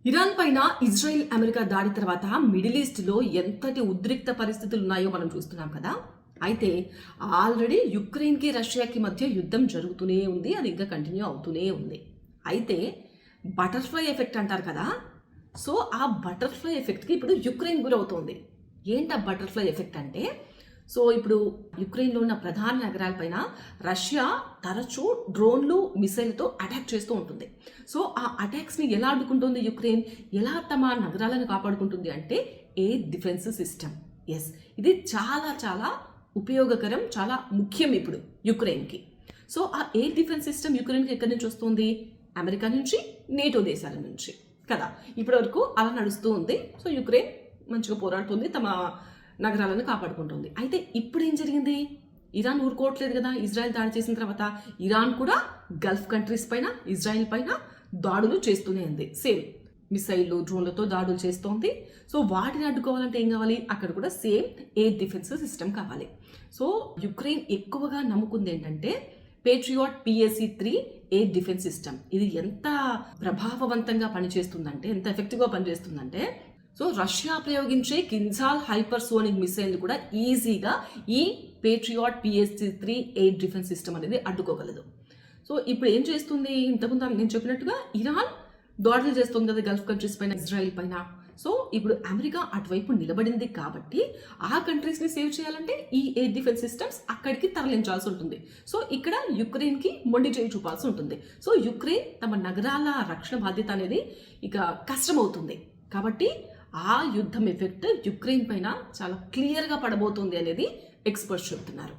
Iran పైన Israel America దాడి తర్వాత మిడిల్ ఈస్ట్లో ఎంతటి ఉద్రిక్త పరిస్థితులు ఉన్నాయో మనం చూస్తున్నాం కదా. అయితే ఆల్రెడీ యుక్రెయిన్కి రష్యాకి మధ్య యుద్ధం జరుగుతూనే ఉంది, అది ఇంకా కంటిన్యూ అవుతూనే ఉంది. అయితే బటర్ఫ్లై ఎఫెక్ట్ అంటారు కదా, సో ఆ బటర్ఫ్లై ఎఫెక్ట్కి ఇప్పుడు యుక్రెయిన్ గురవుతోంది. ఏంటి ఆ బటర్ఫ్లై ఎఫెక్ట్ అంటే, సో ఇప్పుడు యుక్రెయిన్లో ఉన్న ప్రధాన నగరాలపైన రష్యా తరచూ డ్రోన్లు మిసైల్తో అటాక్ చేస్తూ ఉంటుంది. సో ఆ అటాక్స్ని ఎలా అడ్డుకుంటుంది యుక్రెయిన్, ఎలా తమ నగరాలను కాపాడుకుంటుంది అంటే ఎయిర్ డిఫెన్స్ సిస్టమ్. ఎస్, ఇది చాలా చాలా ఉపయోగకరం, చాలా ముఖ్యం ఇప్పుడు యుక్రెయిన్కి. సో ఆ ఎయిర్ డిఫెన్స్ సిస్టమ్ యుక్రెయిన్కి ఎక్కడి నుంచి వస్తుంది? అమెరికా నుంచి, నేటో దేశాల నుంచి కదా. ఇప్పటి వరకు అలా నడుస్తూ ఉంది. సో యుక్రెయిన్ మంచిగా పోరాడుతుంది, తమ నగరాలను కాపాడుకుంటుంది. అయితే ఇప్పుడు ఏం జరిగింది? ఇరాన్ ఊరుకోవట్లేదు కదా. ఇజ్రాయెల్ దాడి చేసిన తర్వాత ఇరాన్ కూడా గల్ఫ్ కంట్రీస్ పైన, ఇజ్రాయెల్ పైన దాడులు చేస్తూనే ఉంది. సేమ్ మిసైళ్ళు, డ్రోన్లతో దాడులు చేస్తోంది. సో వాటిని అడ్డుకోవాలంటే ఏం కావాలి? అక్కడ కూడా సేమ్ ఎయిర్ డిఫెన్స్ సిస్టమ్ కావాలి. సో యుక్రెయిన్ ఎక్కువగా నమ్ముకుంది ఏంటంటే Patriot PAC-3 air defence system. ఇది ఎంత ప్రభావవంతంగా పనిచేస్తుందంటే, ఎంత ఎఫెక్టివ్గా పనిచేస్తుందంటే, సో రష్యా ప్రయోగించే కిన్జాల్ హైపర్సోనిక్ మిసైల్ కూడా ఈజీగా ఈ Patriot PAC-3 air defence system అనేది అడ్డుకోగలదు. సో ఇప్పుడు ఏం చేస్తుంది? ఇంతకుముందు నేను చెప్పినట్టుగా ఇరాన్ దాడులు చేస్తుంది కదా గల్ఫ్ కంట్రీస్ పైన, ఇజ్రాయెల్ పైన. సో ఇప్పుడు అమెరికా అటువైపు నిలబడింది కాబట్టి ఆ కంట్రీస్ని సేవ్ చేయాలంటే ఈ ఎయిర్ డిఫెన్స్ సిస్టమ్స్ అక్కడికి తరలించాల్సి ఉంటుంది. సో ఇక్కడ యుక్రెయిన్కి మొండి చేయి చూపాల్సి ఉంటుంది. సో యుక్రెయిన్ తమ నగరాల రక్షణ బాధ్యత అనేది ఇక కష్టమవుతుంది. కాబట్టి ఆ యుద్ధం ఎఫెక్ట్ యుక్రెయిన్ పైన చాలా క్లియర్గా పడబోతుంది అనేది ఎక్స్పర్ట్స్ చెప్తున్నారు.